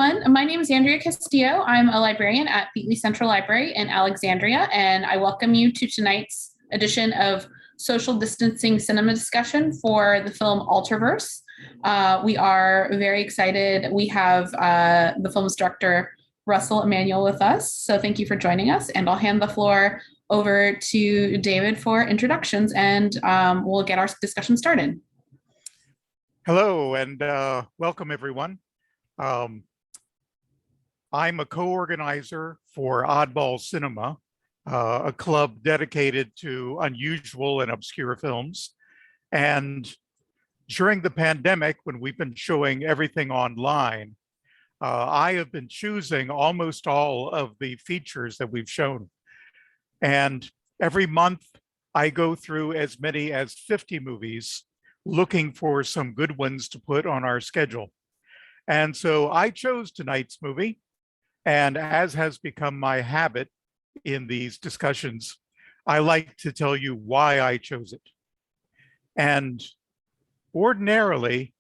everyone. My name is Andrea Castillo. I'm a librarian at Beatley Central Library in Alexandria, and I welcome you to tonight's edition of Social Distancing Cinema Discussion for the film Alterverse. We are very excited. We have the film's director, Russell Emanuel, with us. So thank you for joining us, and I'll hand the floor over to David for introductions, and we'll get our discussion started. Hello, and welcome everyone. I'm a co-organizer for Oddball Cinema, a club dedicated to unusual and obscure films. And during the pandemic, when we've been showing everything online, I have been choosing almost all of the features that we've shown. And every month I go through as many as 50 movies looking for some good ones to put on our schedule. And so I chose tonight's movie, and as has become my habit in these discussions, I like to tell you why I chose it. And ordinarily,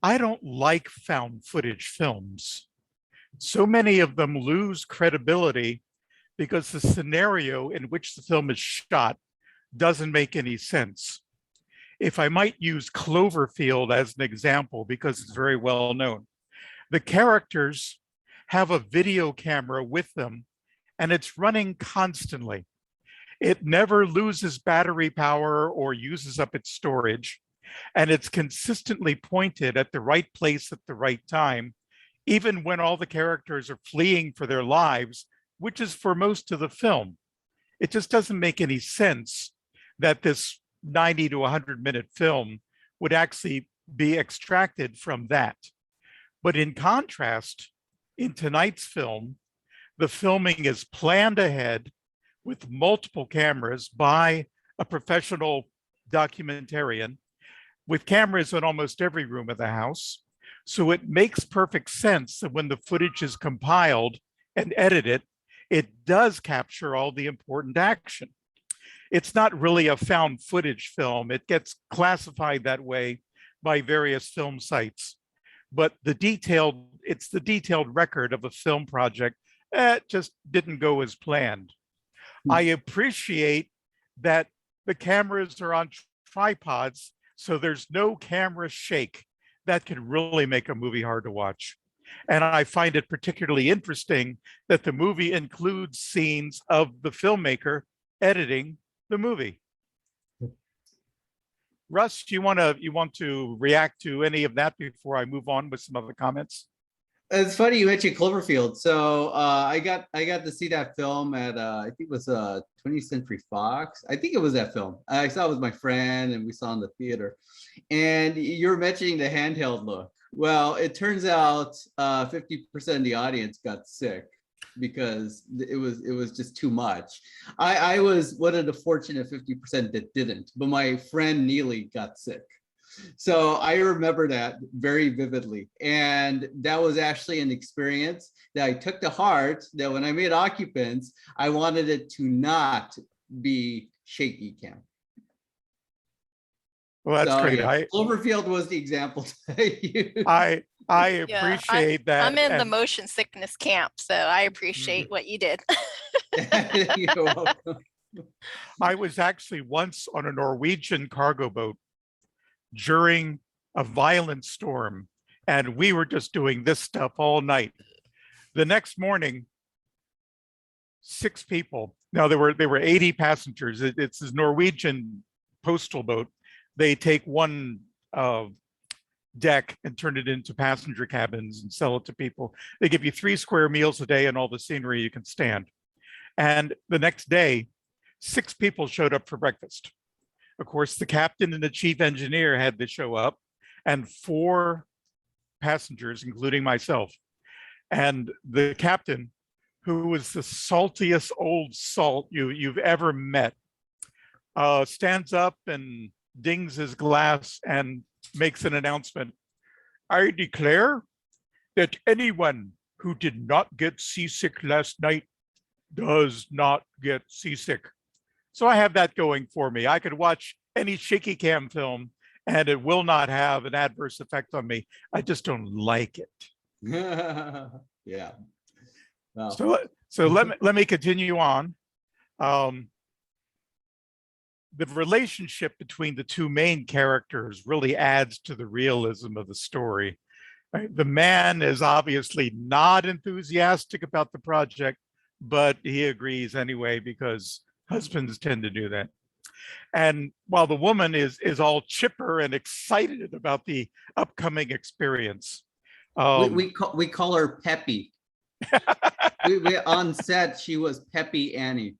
I don't like found footage films. So many of them lose credibility because the scenario in which the film is shot doesn't make any sense. If I might use Cloverfield as an example, because it's very well known, the characters have a video camera with them and it's running constantly. It never loses battery power or uses up its storage, and it's consistently pointed at the right place at the right time, even when all the characters are fleeing for their lives, which is for most of the film. It just doesn't make any sense that this 90 to 100-minute film would actually be extracted from that. But in contrast, in tonight's film, the filming is planned ahead with multiple cameras by a professional documentarian, with cameras in almost every room of the house. So it makes perfect sense that when the footage is compiled and edited, it does capture all the important action. It's not really a found footage film. It gets classified that way by various film sites. But it's the detailed record of a film project that just didn't go as planned. I appreciate that the cameras are on tripods, so there's no camera shake. That can really make a movie hard to watch. And I find it particularly interesting that the movie includes scenes of the filmmaker editing the movie. Russ, do you want to react to any of that before I move on with some other comments? It's funny you mentioned Cloverfield. So I got to see that film at I think it was 20th Century Fox. I think it was that film. I saw it with my friend and we saw it in the theater. And you're mentioning the handheld look. Well, it turns out 50% of the audience got sick because it was just too much. I was one of the fortunate 50% that didn't, but my friend Neely got sick. So I remember that very vividly. And that was actually an experience that I took to heart, that when I made Occupants, I wanted it to not be shaky cam. Well, that's great. Yeah, Cloverfield was the example I used. I appreciate that. I'm in the motion sickness camp, so I appreciate what you did. You're welcome. I was actually once on a Norwegian cargo boat during a violent storm, and we were just doing this stuff all night. The next morning, 6 people. Now there were 80 passengers. It's this Norwegian postal boat. They take one deck and turn it into passenger cabins and sell it to people. They give you 3 square meals a day and all the scenery you can stand. And the next day, 6 people showed up for breakfast. Of course, the captain and the chief engineer had to show up, and 4 passengers, including myself. And the captain, who was the saltiest old salt you've ever met, stands up and dings his glass and makes an announcement. I declare that anyone who did not get seasick last night does not get seasick. So I have that going for me. I could watch any shaky cam film and it will not have an adverse effect on me. I just don't like it. Yeah. Wow. So let me continue on. The relationship between the two main characters really adds to the realism of the story. Right? The man is obviously not enthusiastic about the project, but he agrees anyway because husbands tend to do that. And while the woman is all chipper and excited about the upcoming experience. We call her Peppy. we on set, she was Peppy Annie.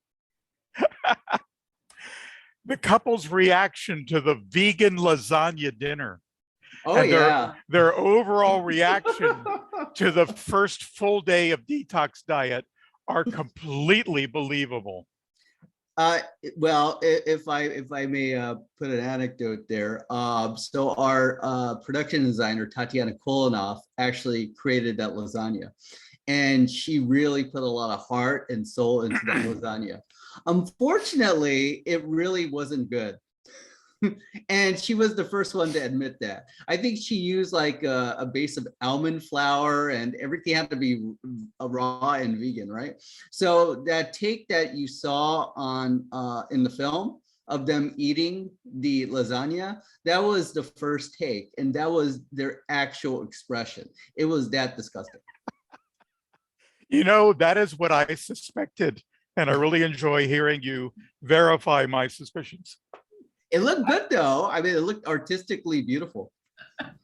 The couple's reaction to the vegan lasagna dinner. Oh, and yeah. their overall reaction to the first full day of detox diet are completely believable. Well, if I may put an anecdote there. So our production designer, Tatiana Kolonov, actually created that lasagna. And she really put a lot of heart and soul into that lasagna. Unfortunately, it really wasn't good. And she was the first one to admit that. I think she used like a base of almond flour, and everything had to be raw and vegan, right? So that take that you saw on in the film of them eating the lasagna, that was the first take, and that was their actual expression. It was that disgusting. You know, that is what I suspected, and I really enjoy hearing you verify my suspicions. It looked good though. I mean, it looked artistically beautiful.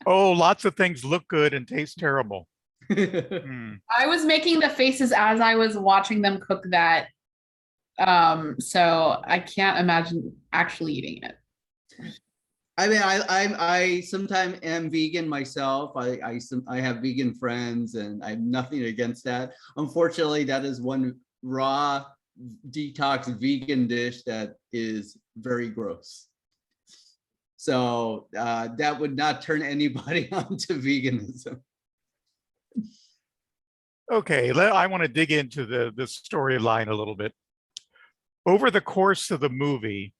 Oh, lots of things look good and taste terrible. I was making the faces as I was watching them cook that. So I can't imagine actually eating it. I mean, I sometimes am vegan myself. I have vegan friends, and I have nothing against that. Unfortunately, that is one raw detox vegan dish that is very gross. So that would not turn anybody on to veganism. Okay, I want to dig into the storyline a little bit. Over the course of the movie,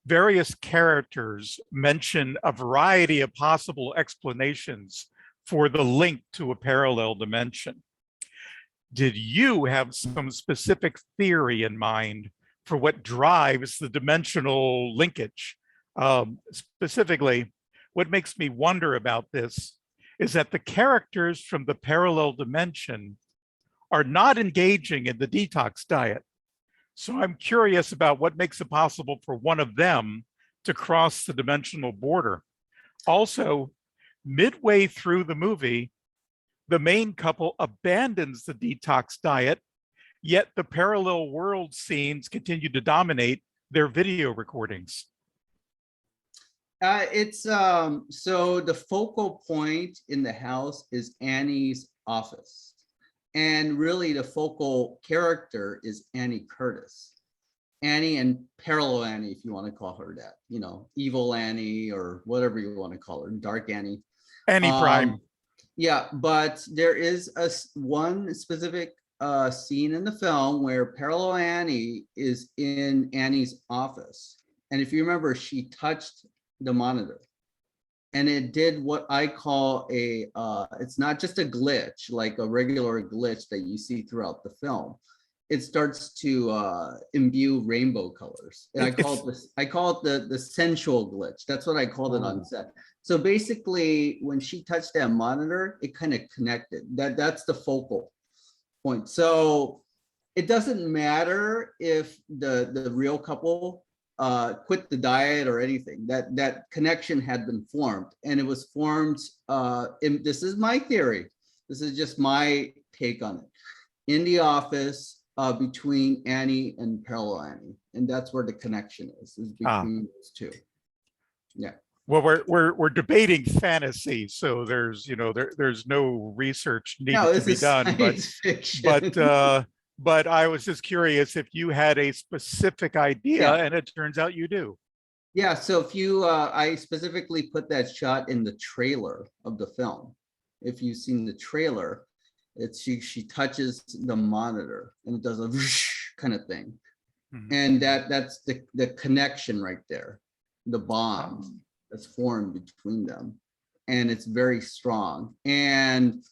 various characters mention a variety of possible explanations for the link to a parallel dimension. Did you have some specific theory in mind for what drives the dimensional linkage? Specifically, what makes me wonder about this is that the characters from the parallel dimension are not engaging in the detox diet. So I'm curious about what makes it possible for one of them to cross the dimensional border. Also, midway through the movie, the main couple abandons the detox diet, yet the parallel world scenes continue to dominate their video recordings. So the focal point in the house is Annie's office. And really the focal character is Annie Curtis. Annie and parallel Annie, if you want to call her that, you know, evil Annie or whatever you want to call her, dark Annie. Annie Prime. Yeah, but there is one specific scene in the film where parallel Annie is in Annie's office. And if you remember, she touched the monitor, and it did what I call a it's not just a glitch like a regular glitch that you see throughout the film. It starts to imbue rainbow colors, and I call it the sensual glitch. That's what I called it on set. So basically, when she touched that monitor, it kind of connected. That's the focal point. So it doesn't matter if the real couple quit the diet or anything. That connection had been formed, and it was formed. This is my theory. This is just my take on it. In the office between Annie and parallel Annie, and that's where the connection is between those two. Yeah. Well, we're debating fantasy, so there's there's no research needed to be done, but I was just curious if you had a specific idea, and it turns out you do. Yeah, so if you, I specifically put that shot in the trailer of the film. If you've seen the trailer, it's she touches the monitor and it does a kind of thing, and that's the connection right there, the bond that's formed between them, and it's very strong. And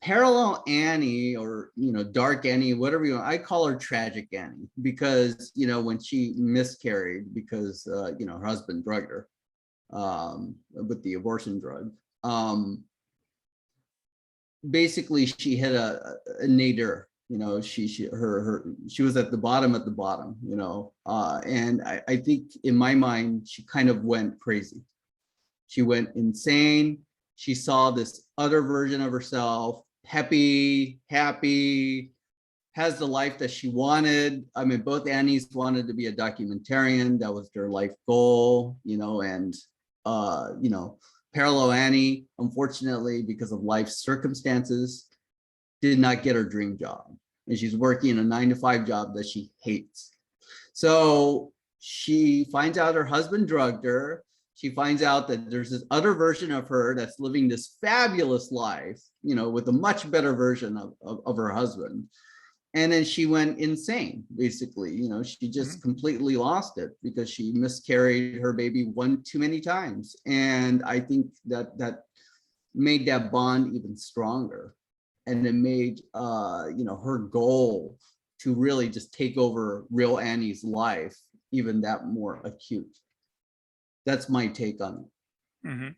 Parallel Annie, or Dark Annie, whatever you want, I call her Tragic Annie, because when she miscarried because her husband drugged her with the abortion drug. Basically, she hit a nadir. She was at the bottom, and I think in my mind she kind of went crazy. She went insane. She saw this other version of herself, happy, has the life that she wanted. I mean, both Annies wanted to be a documentarian. That was their life goal, and Parallel Annie, unfortunately, because of life circumstances, did not get her dream job. And she's working a 9-to-5 job that she hates. So she finds out her husband drugged her. She finds out that there's this other version of her that's living this fabulous life, with a much better version of her husband. And then she went insane, basically. She just completely lost it because she miscarried her baby one too many times. And I think that made that bond even stronger. And it made, her goal to really just take over real Annie's life even that more acute. That's my take on it. Mm-hmm.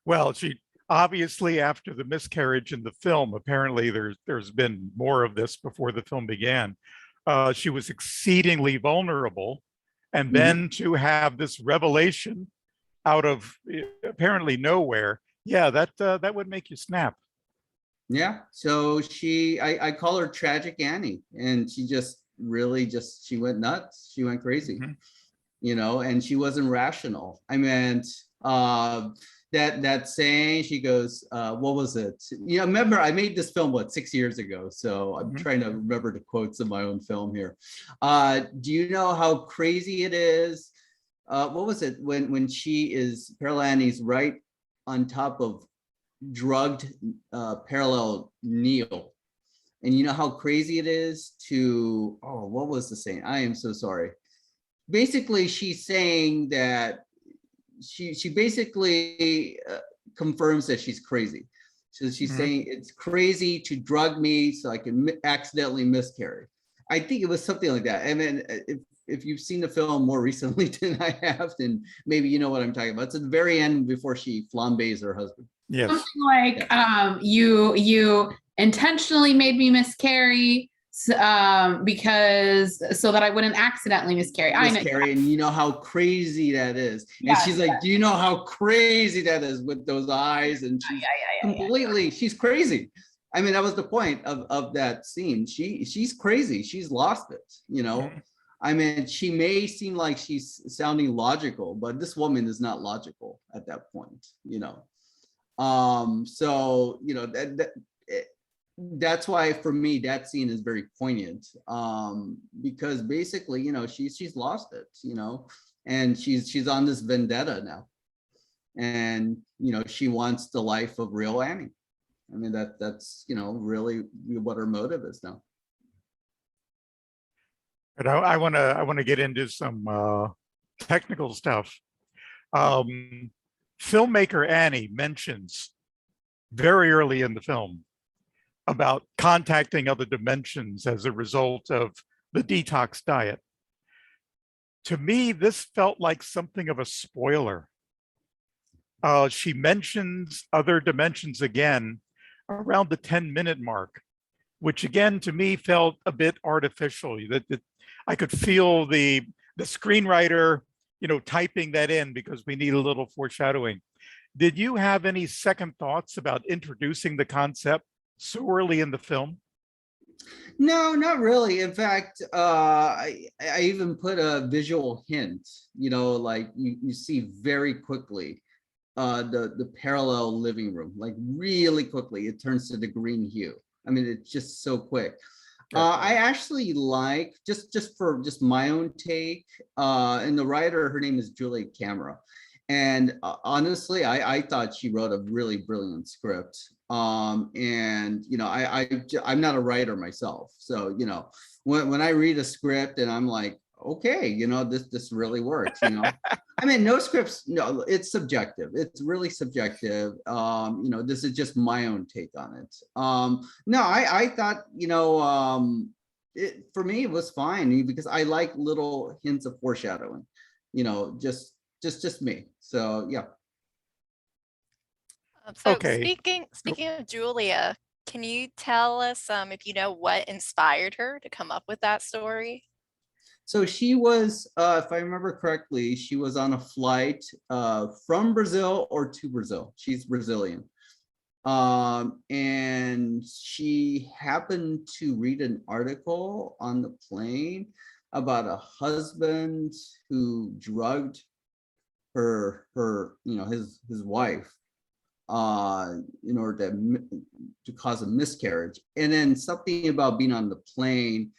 Well, she obviously, after the miscarriage in the film, apparently there's been more of this before the film began. She was exceedingly vulnerable, and then to have this revelation out of apparently nowhere, yeah, that would make you snap. Yeah. So I call her Tragic Annie, and she just really she went nuts. She went crazy. And she wasn't rational. I meant that saying, she goes, what was it? Remember, I made this film 6 years ago, so I'm trying to remember the quotes of my own film here. Do you know how crazy it is? What was it when Parallel Annie's right on top of drugged Parallel Neil, and you know how crazy it is to, what was the saying? I am so sorry. Basically, she's saying that she basically confirms that she's crazy. So she's saying it's crazy to drug me so I can accidentally miscarry. I think it was something like that. And then if you've seen the film more recently than I have, then maybe you know what I'm talking about. It's at the very end before she flambés her husband. Yes. Something like you intentionally made me miscarry because so that I wouldn't accidentally miscarry. I know. And you know how crazy that is. And she's like, do you know how crazy that is with those eyes? And she's completely, she's crazy. I mean, that was the point of that scene. She's crazy. She's lost it, I mean, she may seem like she's sounding logical, but this woman is not logical at that point, So, that's why for me that scene is very poignant, because basically she's lost it, and she's on this vendetta now, and she wants the life of real Annie. I mean, that's really what her motive is now. But I want to get into some technical stuff. Filmmaker Annie mentions very early in the film about contacting other dimensions as a result of the detox diet. To me, this felt like something of a spoiler. She mentions other dimensions again around the 10-minute mark, which again, to me, felt a bit artificial. That I could feel the screenwriter, typing that in because we need a little foreshadowing. Did you have any second thoughts about introducing the concept so early in the film? No, not really. In fact, I even put a visual hint, like you see very quickly the parallel living room, like really quickly, it turns to the green hue. I mean, it's just so quick. I actually like, just for my own take, and the writer, her name is Julie Camera. And honestly, I thought she wrote a really brilliant script. And I'm not a writer myself, so when I read a script and I'm like, okay, this really works. I mean, no scripts, no, it's subjective. It's really subjective. This is just my own take on it. No, I thought, for me it was fine because I like little hints of foreshadowing, just me. So yeah. So Okay. speaking of Julia, can you tell us if you know what inspired her to come up with that story? So she was, if I remember correctly, she was on a flight from Brazil or to Brazil. She's Brazilian. And she happened to read an article on the plane about a husband who drugged his wife in order to cause a miscarriage. And then something about being on the plane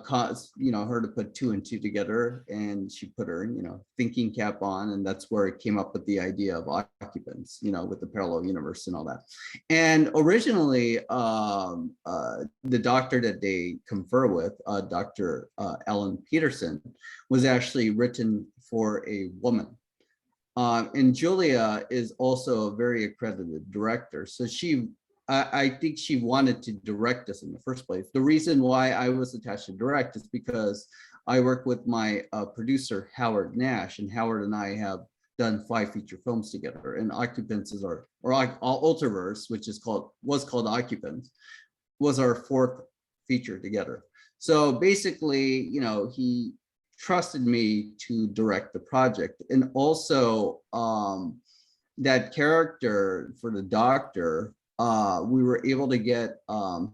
caused her to put two and two together, and she put her thinking cap on, and that's where it came up with the idea of occupants, with the parallel universe and all that. And originally the doctor that they confer with, Dr. Ellen Peterson, was actually written for a woman. And Julia is also a very accredited director, so I think she wanted to direct us in the first place. The reason why I was attached to direct is because I work with my producer, Howard Nash, and Howard and I have done 5 feature films together. And Occupants or Alterverse, which was called Occupants, was our 4th feature together. So basically, he trusted me to direct the project. And also that character for the doctor, we were able to get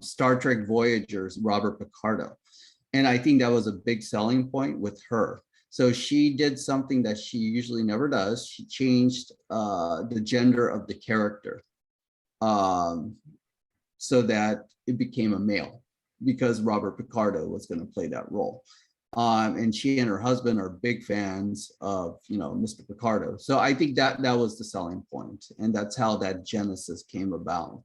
Star Trek Voyager's Robert Picardo. And I think that was a big selling point with her. So she did something that she usually never does. She changed the gender of the character so that it became a male, because Robert Picardo was going to play that role. And she and her husband are big fans of, Mr. Picardo. So I think that was the selling point, and that's how that genesis came about,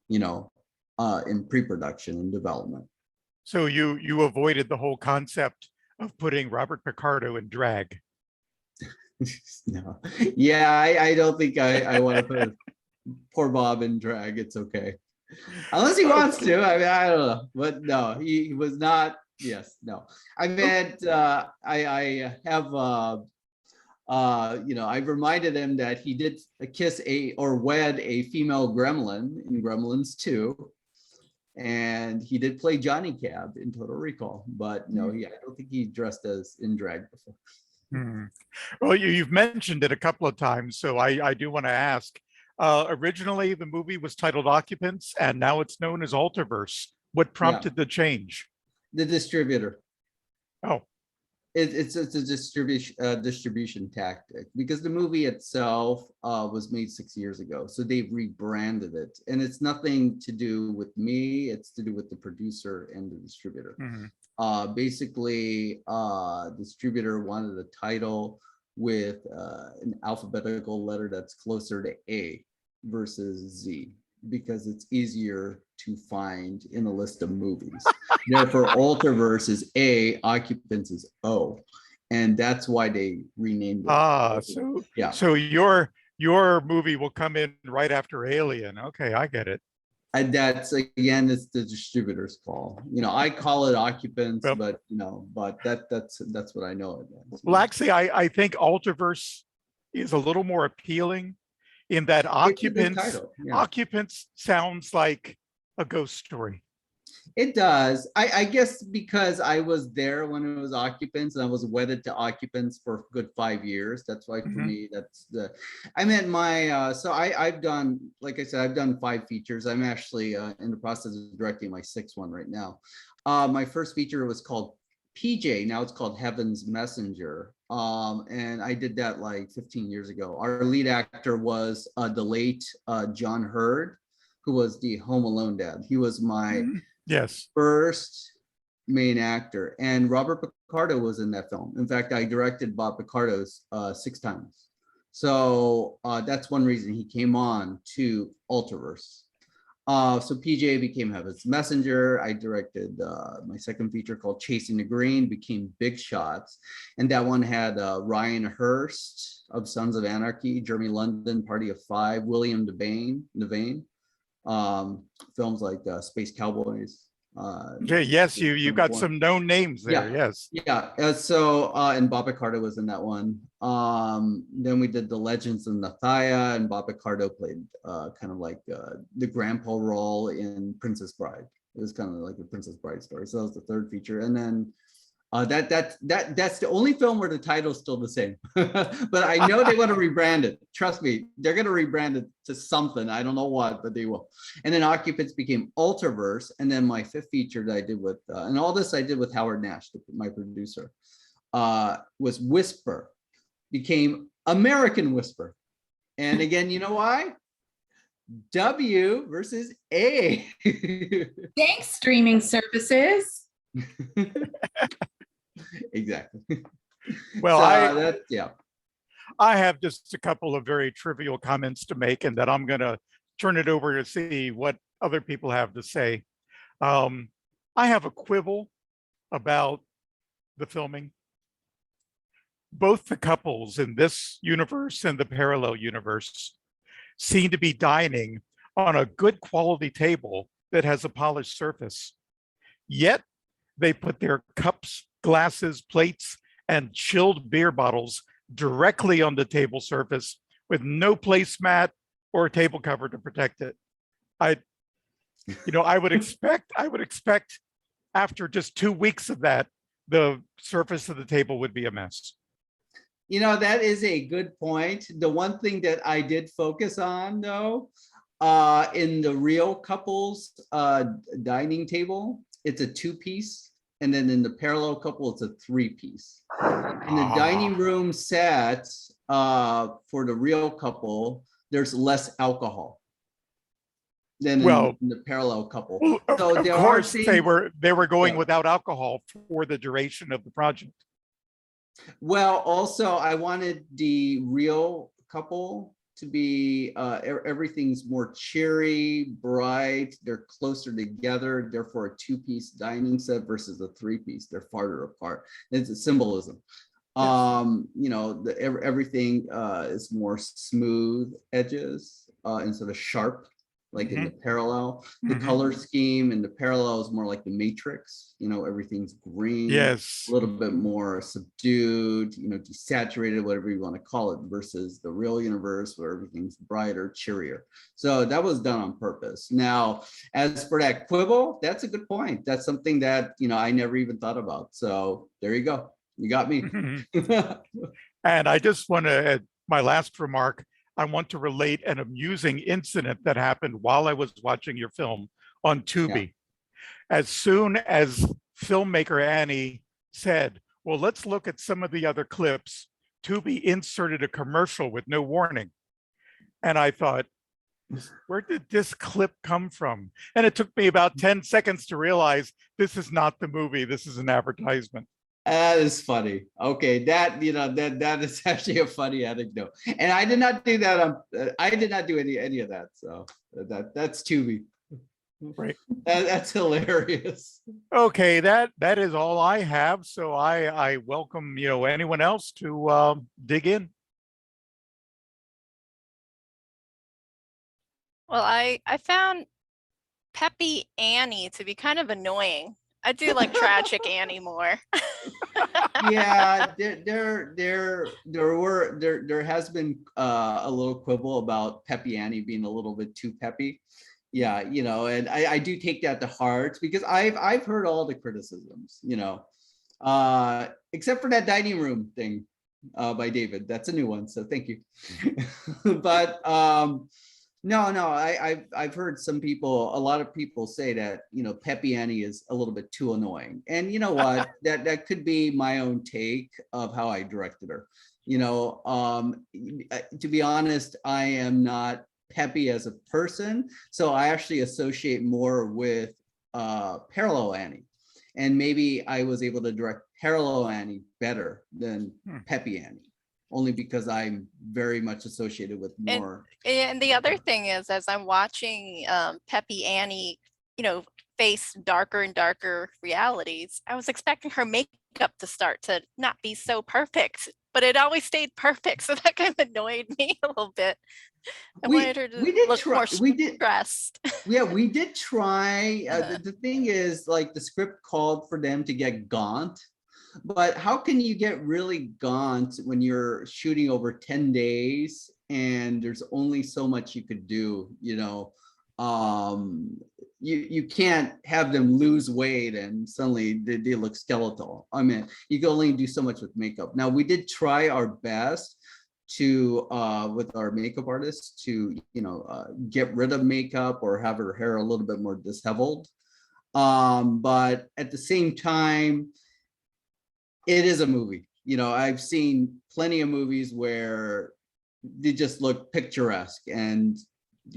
in pre-production and development. So you avoided the whole concept of putting Robert Picardo in drag. No, yeah, I don't think I want to put poor Bob in drag. It's okay, unless he wants to. I mean, I don't know, but no, he was not. Yes, no. I meant I have I've reminded him that he did kiss or wed a female gremlin in Gremlins 2, and he did play Johnny Cab in Total Recall. But no, I don't think he dressed as in drag before. Well, you've mentioned it a couple of times, so I do want to ask. Originally, the movie was titled Occupants, and now it's known as Alterverse. What prompted the change? The distributor. Oh, it's a distribution tactic, because the movie itself was made 6 years ago, so they've rebranded it, and it's nothing to do with me. It's to do with the producer and the distributor. Basically, distributor wanted a title with an alphabetical letter that's closer to A versus Z, because it's easier to find in a list of movies. Therefore, Alterverse is A, Occupants is O, and that's why they renamed it. So your movie will come in right after Alien. Okay, I get it. And that's, again, it's the distributor's call. I call it Occupants, but that's what I know it as. Well, actually, I think Alterverse is a little more appealing in that Occupants sounds like a ghost story. It does. I guess because I was there when it was Occupants, and I was wedded to Occupants for a good 5 years. That's why for me, I've done, like I said, I've done 5 features. I'm actually in the process of directing my 6th one right now. My first feature was called PJ. Now it's called Heaven's Messenger. And I did that like 15 years ago. Our lead actor was the late John Hurd, who was the Home Alone dad. He was my first main actor, and Robert Picardo was in that film. In fact, I directed Bob Picardo's 6 times. So that's one reason he came on to Alterverse. So PJ became Heaven's Messenger. I directed my second feature called Chasing the Green, became Big Shots. And that one had Ryan Hurst of Sons of Anarchy, Jeremy London, Party of Five, William Devane, films like Space Cowboys. Yes, you got some known names there. Yeah. Yes. Yeah. And Bob Picardo was in that one. Then we did The Legends of Nathaya, and Bob Picardo played kind of like the grandpa role in Princess Bride. It was kind of like the Princess Bride story. So that was the third feature. And then that's the only film where the title's still the same. But I know they want to rebrand it. Trust me, they're going to rebrand it to something. I don't know what, but they will. And then Occupants became Alterverse. And then my fifth feature that I did with, and all this I did with Howard Nash, my producer, was Whisper, became American Whisper. And again, you know why? W versus A. Thanks, streaming services. Exactly. Well, so, I have just a couple of very trivial comments to make, and then I'm going to turn it over to see what other people have to say. I have a quibble about the filming. Both the couples in this universe and the parallel universe seem to be dining on a good quality table that has a polished surface. Yet they put their cups, glasses, plates, and chilled beer bottles directly on the table surface with no placemat or a table cover to protect it. I would expect after just 2 weeks of that, the surface of the table would be a mess. That is a good point. The one thing that I did focus on, though, in the real couples dining table, it's a 2-piece. And then in the parallel couple, it's a 3-piece. In the dining room set, for the real couple, there's less alcohol than in the parallel couple. Well, so of course, they were going without alcohol for the duration of the project. Well, also, I wanted the real couple to be, everything's more cheery, bright, they're closer together, therefore a 2-piece dining set versus a 3-piece, they're farther apart. It's a symbolism. Yes. Everything is more smooth edges instead of sharp, like in the parallel. The color scheme in the parallel is more like the Matrix, everything's green, yes, a little bit more subdued, desaturated, whatever you want to call it, versus the real universe where everything's brighter, cheerier. So that was done on purpose. Now, as for that quibble, that's a good point. That's something that, I never even thought about. So there you go. You got me. And I just want to, my last remark, I want to relate an amusing incident that happened while I was watching your film on Tubi. Yeah. As soon as filmmaker Annie said, well, let's look at some of the other clips, Tubi inserted a commercial with no warning. And I thought, where did this clip come from? And it took me about 10 seconds to realize this is not the movie, this is an advertisement. That is funny. Okay, that is actually a funny anecdote. And I did not do that. I did not do any of that. So that's Tubi. Right. That's hilarious. Okay, that is all I have. So I welcome anyone else to dig in. Well, I found Peppy Annie to be kind of annoying. I do like Tragic Annie more. Yeah, there has been a little quibble about Peppy Annie being a little bit too peppy. Yeah, and I do take that to heart because I've heard all the criticisms, except for that dining room thing by David. That's a new one, so thank you. But no, I've heard a lot of people say that, Peppy Annie is a little bit too annoying. And you know what, that could be my own take of how I directed her. To be honest, I am not peppy as a person. So I actually associate more with Parallel Annie. And maybe I was able to direct Parallel Annie better than Peppy Annie. only because I'm very much associated with more. And the other thing is, as I'm watching Peppy Annie, face darker and darker realities, I was expecting her makeup to start to not be so perfect, but it always stayed perfect. So that kind of annoyed me a little bit. I wanted her to look more stressed. Yeah, we did try. The thing is, like, the script called for them to get gaunt, but how can you get really gaunt when you're shooting over 10 days and there's only so much you could do, you can't have them lose weight and suddenly they look skeletal. I mean, you can only do so much with makeup. Now, we did try our best to with our makeup artist to get rid of makeup or have her hair a little bit more disheveled, but at the same time, it is a movie. I've seen plenty of movies where they just look picturesque, and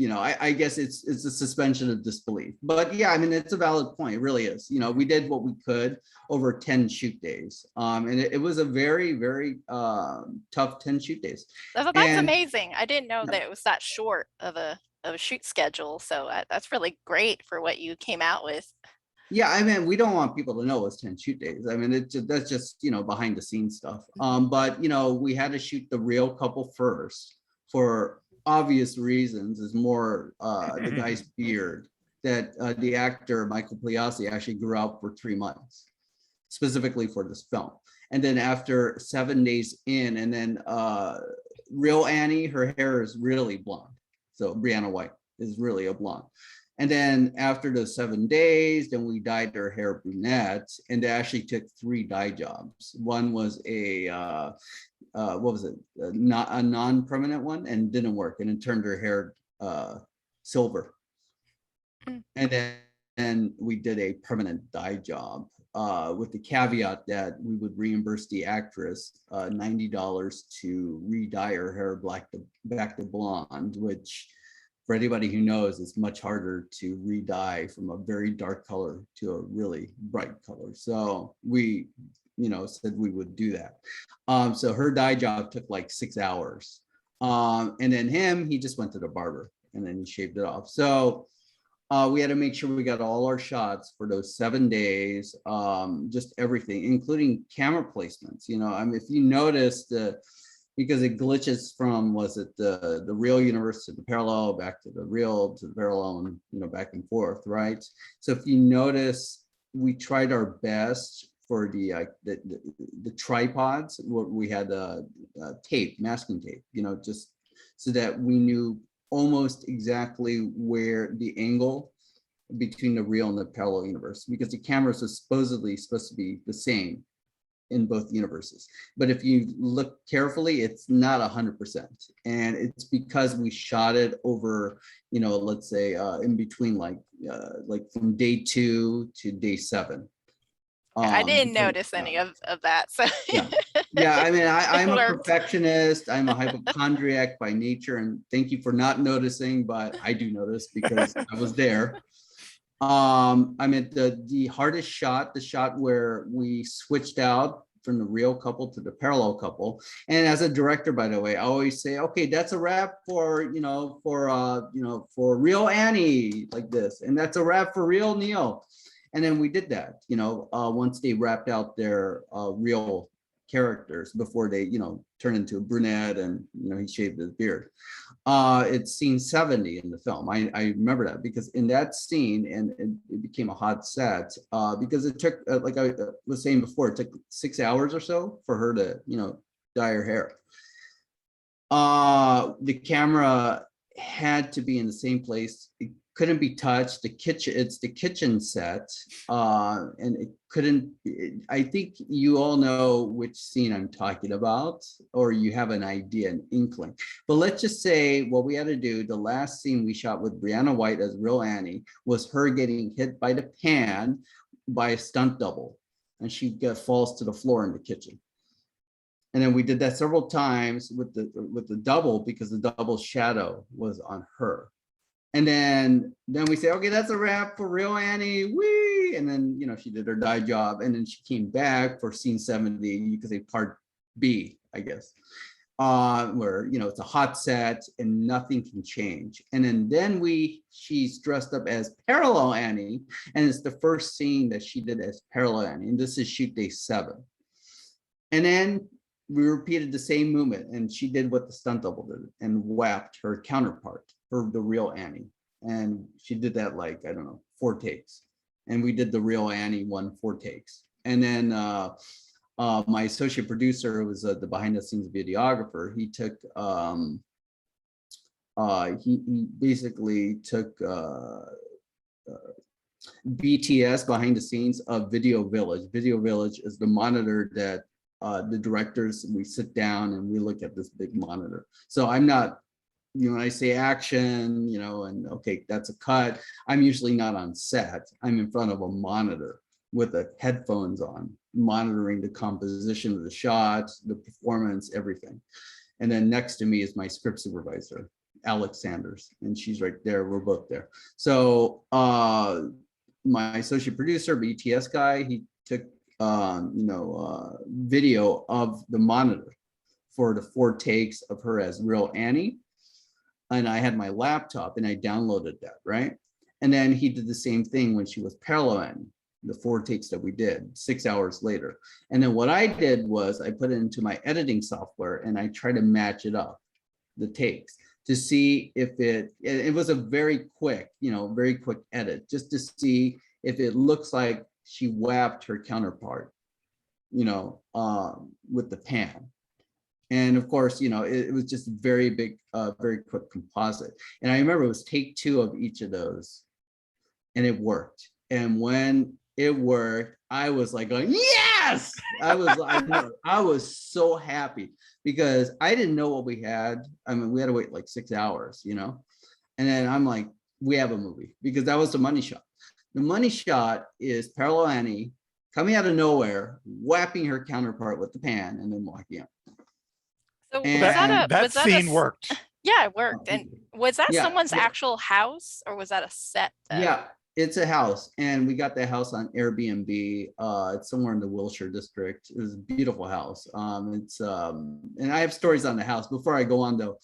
I guess it's a suspension of disbelief. But yeah, I mean, it's a valid point. It really is. We did what we could over 10 shoot days. And it was a very, very tough 10 shoot days. That's amazing. I didn't know that it was that short of a shoot schedule. So that's really great for what you came out with. Yeah, I mean, we don't want people to know it's 10 shoot days. I mean, that's just, behind the scenes stuff. But, we had to shoot the real couple first for obvious reasons. Is more the guy's beard that the actor Michael Pliasi actually grew out for 3 months, specifically for this film. And then after 7 days in, and then real Annie, her hair is really blonde. So Brianna White is really a blonde. And then after those 7 days, then we dyed her hair brunette, and it actually took 3 dye jobs. One was a not a non-permanent one, and didn't work, and it turned her hair silver. And then we did a permanent dye job with the caveat that we would reimburse the actress $90 to re-dye her hair back to blonde, which, for anybody who knows, it's much harder to re-dye from a very dark color to a really bright color. So we, said we would do that. So her dye job took like 6 hours. And then he just went to the barber and then he shaved it off. So we had to make sure we got all our shots for those 7 days, just everything, including camera placements. I mean, if you notice because it glitches from, was it the real universe to the parallel, back to the real to the parallel, and back and forth, right? So if you notice, we tried our best for the tripods. We had tape, masking tape, just so that we knew almost exactly where the angle between the real and the parallel universe, because the cameras are supposedly supposed to be the same in both universes. But if you look carefully, it's not 100%. And it's because we shot it over, let's say in between, like from day 2 to day 7. I didn't notice any of that. So yeah, I mean, I'm a perfectionist. I'm a hypochondriac by nature. And thank you for not noticing, but I do notice because I was there. I mean, the hardest shot, the shot where we switched out from the real couple to the parallel couple. And as a director, by the way, I always say, okay, that's a wrap for real Annie, like this, and that's a wrap for real Neil. And then we did that, once they wrapped out their real characters before they, turn into a brunette and, he shaved his beard. It's scene 70 in the film. I remember that because in that scene, and it became a hot set because it took, like I was saying before, it took 6 hours or so for her to, dye her hair. The camera had to be in the same place. It couldn't be touched. It's the kitchen set, and it couldn't. I think you all know which scene I'm talking about, or you have an idea, an inkling. But let's just say what we had to do. The last scene we shot with Brianna White as real Annie was her getting hit by the pan by a stunt double, and she falls to the floor in the kitchen. And then we did that several times with the double because the double shadow was on her. And then we say, okay, that's a wrap for real Annie. Wee! And then, she did her dye job. And then she came back for scene 70, you could say part B, I guess. where it's a hot set and nothing can change. And then she's dressed up as Parallel Annie, and it's the first scene that she did as Parallel Annie, and this is shoot day 7. And then we repeated the same movement, and she did what the stunt double did and whapped her counterpart, the real Annie. And she did that like, I don't know, 4 takes. And we did the real Annie 4 takes. And then my associate producer was the behind the scenes videographer. He took, he basically took BTS, behind the scenes, of Video Village. Video Village is the monitor that the directors, we sit down and we look at this big monitor. So I'm not, when I say action, and okay, that's a cut, I'm usually not on set. I'm in front of a monitor with the headphones on, monitoring the composition of the shots, the performance, everything. And then next to me is my script supervisor, Alexandria, and she's right there. We're both there. So my associate producer, BTS guy, he took video of the monitor for the 4 takes of her as real Annie. And I had my laptop and I downloaded that, right? And then he did the same thing when she was Parallel Annie, the 4 takes that we did 6 hours later. And then what I did was I put it into my editing software and I tried to match it up, the takes, to see if it was a very quick edit, just to see if it looks like she whapped her counterpart, with the pan. And of course, it was just very big, very quick composite. And I remember it was take 2 of each of those, and it worked. And when it worked, I was like going, yes! I was so happy because I didn't know what we had. I mean, we had to wait like 6 hours, And then I'm like, we have a movie, because that was the money shot. The money shot is Parallel Annie coming out of nowhere, whapping her counterpart with the pan, and then walking out. So that scene worked. Yeah, it worked. And was that someone's yeah. actual house, or was that a set? Yeah, it's a house, and we got the house on Airbnb. It's somewhere in the Wilshire district. It was a beautiful house. And I have stories on the house. Before I go on though,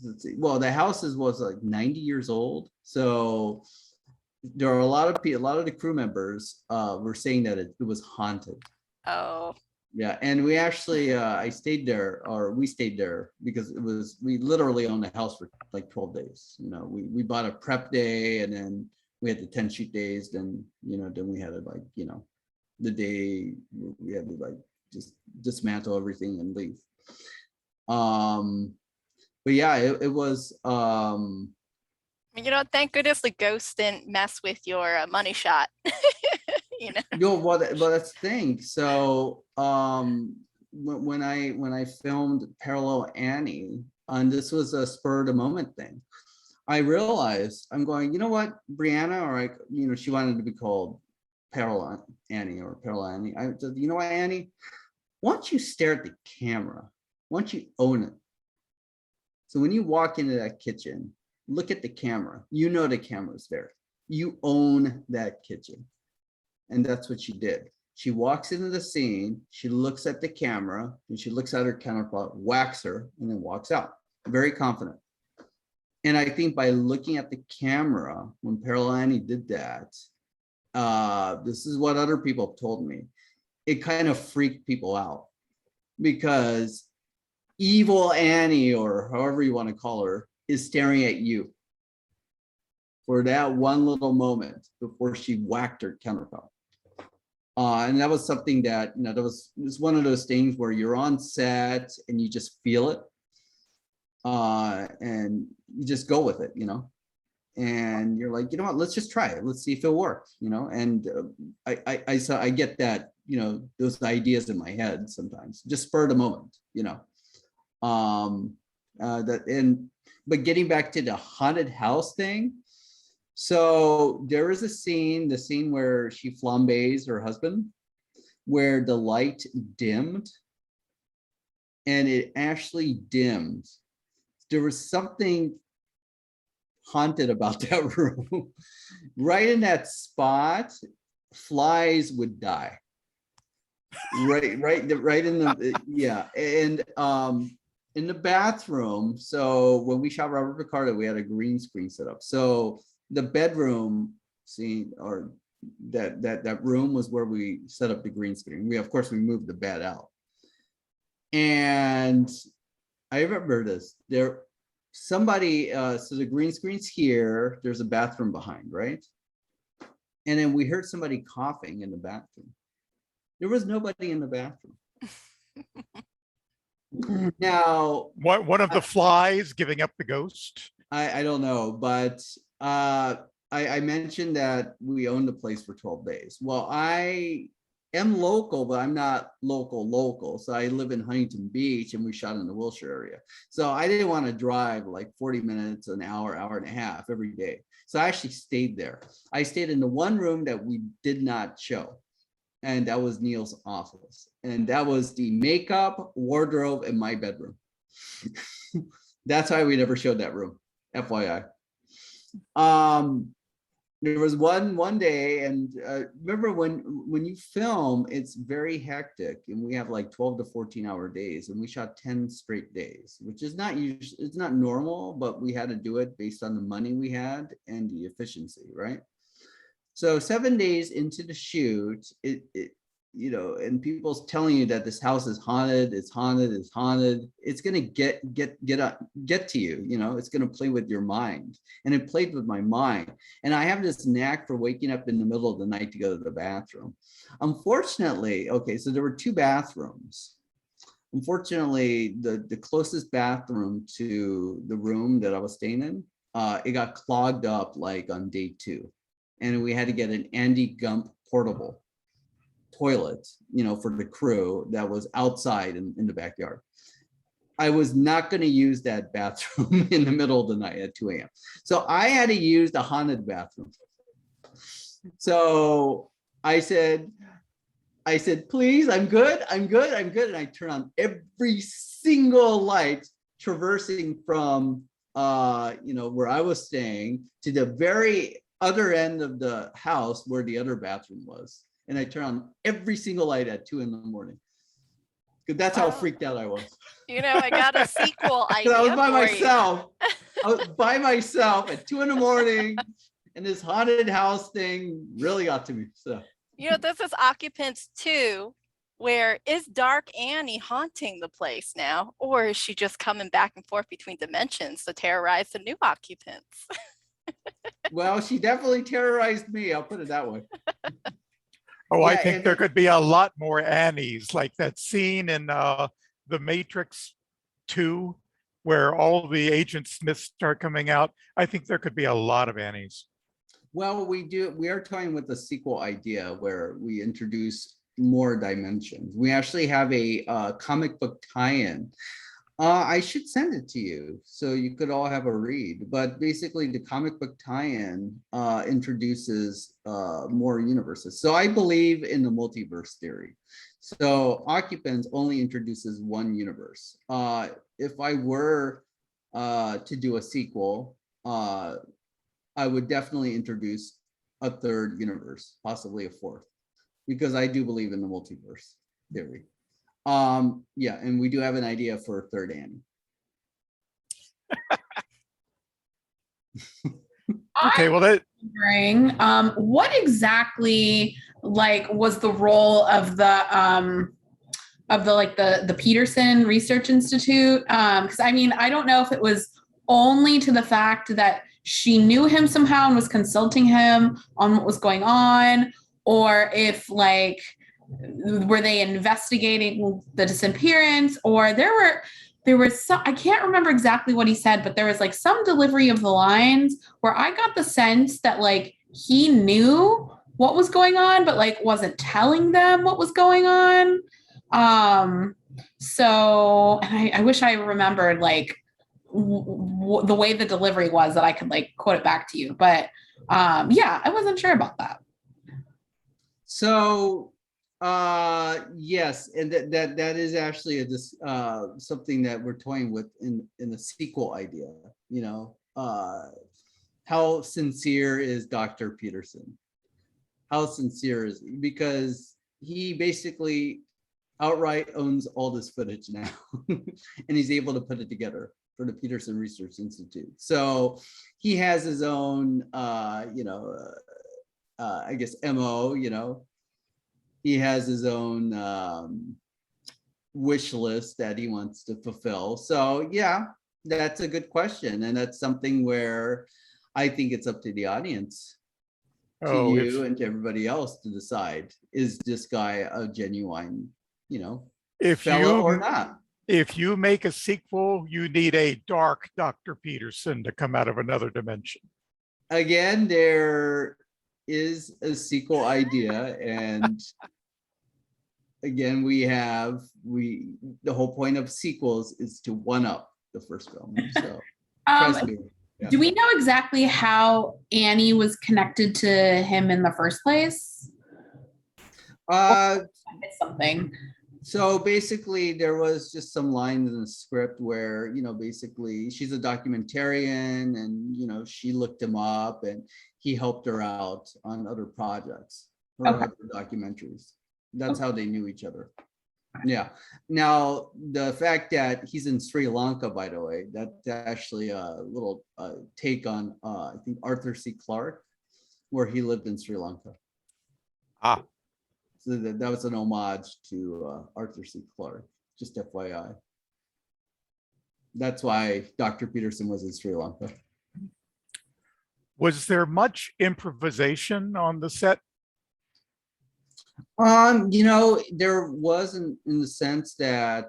let's see. Well, the house was like 90 years old, so there are a lot of the crew members were saying that it was haunted. Oh. Yeah, and we actually, we stayed there because we literally owned the house for like 12 days. We bought a prep day, and then we had the 10 shoot days. Then we had to the day we had to just dismantle everything and leave. But yeah, it was. Thank goodness the ghost didn't mess with your money shot. Well, that's the thing. So when I filmed Parallel Annie, and this was a spur of the moment thing, I realized, I'm going, you know what, Brianna, or she wanted to be called Parallel Annie or Parallel Annie. I said, you know what, Annie, why don't you stare at the camera? Why don't you own it? So when you walk into that kitchen, look at the camera. The camera's there. You own that kitchen. And that's what she did. She walks into the scene, she looks at the camera, and she looks at her counterpart, whacks her, and then walks out. Very confident. And I think by looking at the camera, when Parallel Annie did that, this is what other people have told me, it kind of freaked people out, because evil Annie, or however you want to call her, is staring at you for that one little moment before she whacked her counterpart. And that was something that, it's one of those things where you're on set and you just feel it. And you just go with it, and you're like, you know what, let's just try it. Let's see if it works, and I get that, those ideas in my head sometimes, just spur of the moment, but getting back to the haunted house thing. So there is the scene where she flambés her husband, where the light dimmed, and it actually dimmed. There was something haunted about that room. Right in that spot, flies would die. right in the yeah. And in the bathroom, so when we shot Robert Picardo, we had a green screen set up. So the bedroom scene, or that room, was where we set up the green screen. Of course we moved the bed out. And I remember this. Somebody, so the green screen's here, there's a bathroom behind, right? And then we heard somebody coughing in the bathroom. There was nobody in the bathroom. Now, one of the flies giving up the ghost. I don't know, but I mentioned that we owned the place for 12 days. Well, I am local, but I'm not local. So I live in Huntington Beach, and we shot in the Wilshire area. So I didn't want to drive like 40 minutes, an hour and a half every day. So I actually stayed there. I stayed in the one room that we did not show. And that was Neil's office. And that was the makeup, wardrobe, and my bedroom. That's why we never showed that room, FYI. There was one day, and remember when you film, it's very hectic, and we have like 12 to 14-hour days, and we shot 10 straight days, which is not usually, it's not normal, but we had to do it based on the money we had and the efficiency, right? So 7 days into the shoot, you know, and people's telling you that this house is haunted, it's haunted. It's gonna get to you, you know, it's gonna play with your mind. And it played with my mind. And I have this knack for waking up in the middle of the night to go to the bathroom. Unfortunately, okay, so there were 2 bathrooms. Unfortunately, the closest bathroom to the room that I was staying in, it got clogged up like on day 2. And we had to get an Andy Gump portable toilet, you know, for the crew that was outside in the backyard. I was not going to use that bathroom in the middle of the night at 2 a.m. So I had to use the haunted bathroom. So I said, please, I'm good. And I turn on every single light traversing from, you know, where I was staying to the very other end of the house where the other bathroom was. And I turn on every single light at 2 in the morning. Because that's how freaked out I was. You know, I got a sequel idea. I was by myself. I was by myself at 2 in the morning. And this haunted house thing really got to me. So, you know, this is Occupants 2, where is Dark Annie haunting the place now? Or is she just coming back and forth between dimensions to terrorize the new occupants? well, she definitely terrorized me. I'll put it that way. Oh, yeah, I think there could be a lot more Annies, like that scene in The Matrix 2, where all the Agent Smiths start coming out. I think there could be a lot of Annies. Well, we are toying with the sequel idea where we introduce more dimensions. We actually have a comic book tie-in. I should send it to you so you could all have a read. But basically, the comic book tie-in introduces more universes. So I believe in the multiverse theory. So Occupants only introduces one universe. If I were to do a sequel, I would definitely introduce a third universe, possibly a fourth, because I do believe in the multiverse theory. Yeah, and we do have an idea for a third Annie. Okay, well, that what exactly was the role of the Peterson Research Institute? Because I mean, I don't know if it was only to the fact that she knew him somehow and was consulting him on what was going on, or if were they investigating the disappearance, or there was some, I can't remember exactly what he said, but there was some delivery of the lines where I got the sense that he knew what was going on, but wasn't telling them what was going on. So, and I wish I remembered the way the delivery was that I could quote it back to you, but yeah, I wasn't sure about that. So yes, and that is actually something that we're toying with in the sequel idea. You know, how sincere is Dr. Peterson? How sincere is he? Because he basically outright owns all this footage now, and he's able to put it together for the Peterson Research Institute. So he has his own, I guess, MO, he has his own wish list that he wants to fulfill. So yeah, that's a good question. And that's something where I think it's up to the audience, to you and to everybody else to decide, is this guy a genuine, fellow or not? If you make a sequel, you need a dark Dr. Peterson to come out of another dimension. Again, there is a sequel idea, and again, the whole point of sequels is to one up the first film. So trust me. Yeah. Do we know exactly how Annie was connected to him in the first place? Something. So basically, there was just some lines in the script where, basically she's a documentarian, and, she looked him up and he helped her out on other projects or other documentaries. That's how they knew each other. Yeah. Now, the fact that he's in Sri Lanka, by the way, that's actually a little take on, I think, Arthur C. Clarke, where he lived in Sri Lanka. Ah. So that was an homage to Arthur C. Clarke, just FYI. That's why Dr. Peterson was in Sri Lanka. Was there much improvisation on the set? There wasn't, in the sense that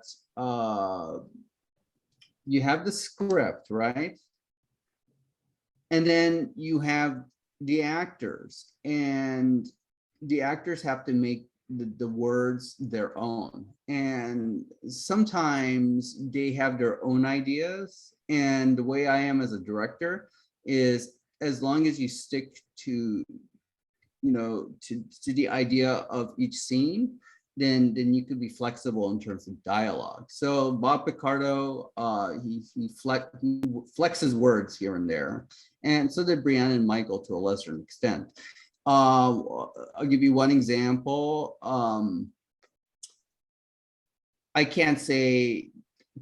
you have the script, right? And then you have the actors, and the actors have to make the words their own. And sometimes they have their own ideas. And the way I am as a director is, as long as you stick to the idea of each scene, then you could be flexible in terms of dialogue. So Bob Picardo, he flexes words here and there, and so did Brianna and Michael to a lesser extent. I'll give you one example. I can't say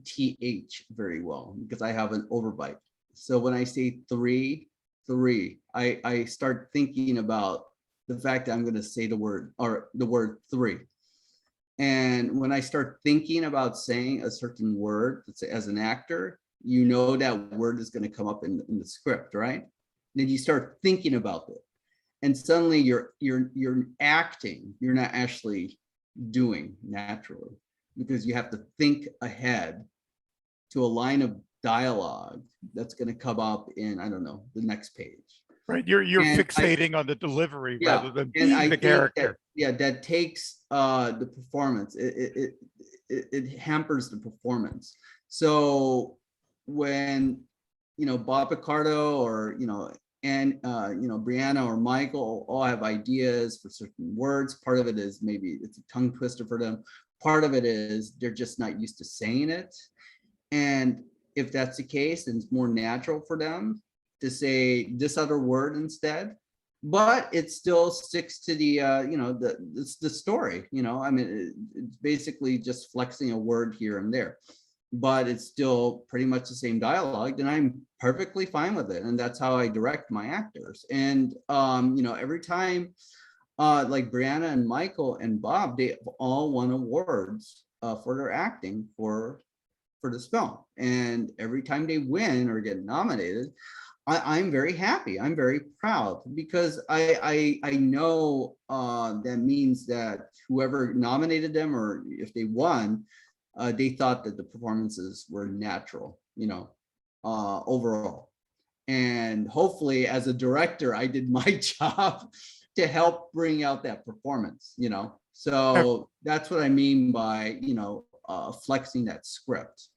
TH very well because I have an overbite. So when I say three, I start thinking about the fact that I'm going to say the word three. And when I start thinking about saying a certain word, let's say as an actor, that word is going to come up in the script, right? Then you start thinking about it. And suddenly you're acting, you're not actually doing naturally, because you have to think ahead to a line of dialogue that's going to come up in, I don't know, the next page. Right, you're fixating on the delivery rather than the character. That takes the performance. It hampers the performance. So when Bob Picardo or Brianna or Michael all have ideas for certain words. Part of it is maybe it's a tongue twister for them. Part of it is they're just not used to saying it. And if that's the case, then it's more natural for them to say this other word instead, but it still sticks to the the story. It's basically just flexing a word here and there, but it's still pretty much the same dialogue, and I'm perfectly fine with it. And that's how I direct my actors. And every time like Brianna and Michael and Bob, they all won awards for their acting for this film, and every time they win or get nominated, I'm very happy. I'm very proud, because I know that means that whoever nominated them, or if they won, they thought that the performances were natural, overall. And hopefully, as a director, I did my job to help bring out that performance, So that's what I mean by, flexing that script,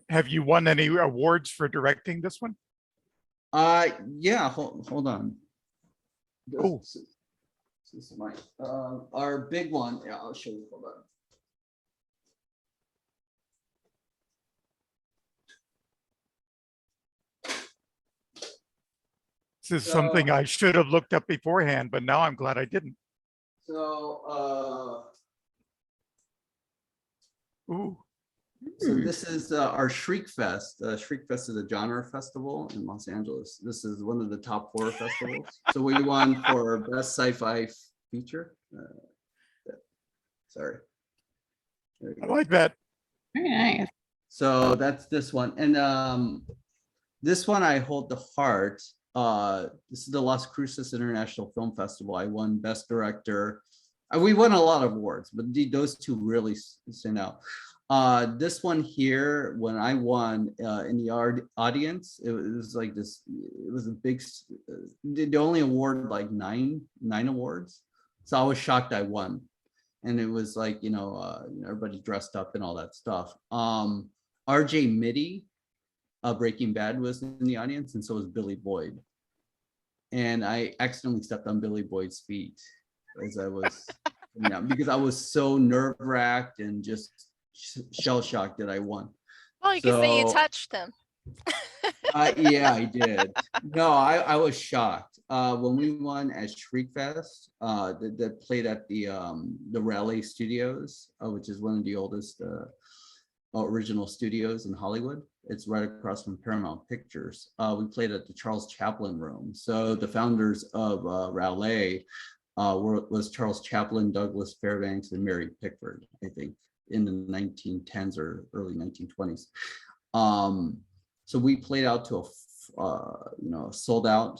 Have you won any awards for directing this one? Yeah, hold on. Oh. This is our big one. Yeah, I'll show you. Hold on. This is something I should have looked up beforehand, but now I'm glad I didn't. So, Ooh. so this is our Shriek Fest. Shriek Fest is a genre festival in Los Angeles. This is one of the top horror festivals. So we won for best sci-fi feature. Sorry. There you I go. like that. Very nice. So that's this one. And this one I hold the heart. This is the Las Cruces International Film Festival. I won Best Director. We won a lot of awards, but those two really stand out. This one here, when I won in the audience, it was like this. It was a big. They only award like nine awards, so I was shocked I won, and it was like everybody dressed up and all that stuff. R.J. Mitty, Breaking Bad, was in the audience, and so was Billy Boyd. And I accidentally stepped on Billy Boyd's feet as I was coming out because I was so nerve-wracked and just shell-shocked that I won. Oh, you can say you touched him. Yeah, I did. No, I was shocked. When we won at Shriek Fest, that played at the Raleigh Studios, which is one of the oldest original studios in Hollywood. It's right across from Paramount Pictures. We played at the Charles Chaplin Room. So the founders of Raleigh was Charles Chaplin, Douglas Fairbanks, and Mary Pickford, I think, in the 1910s or early 1920s. So we played out to a sold out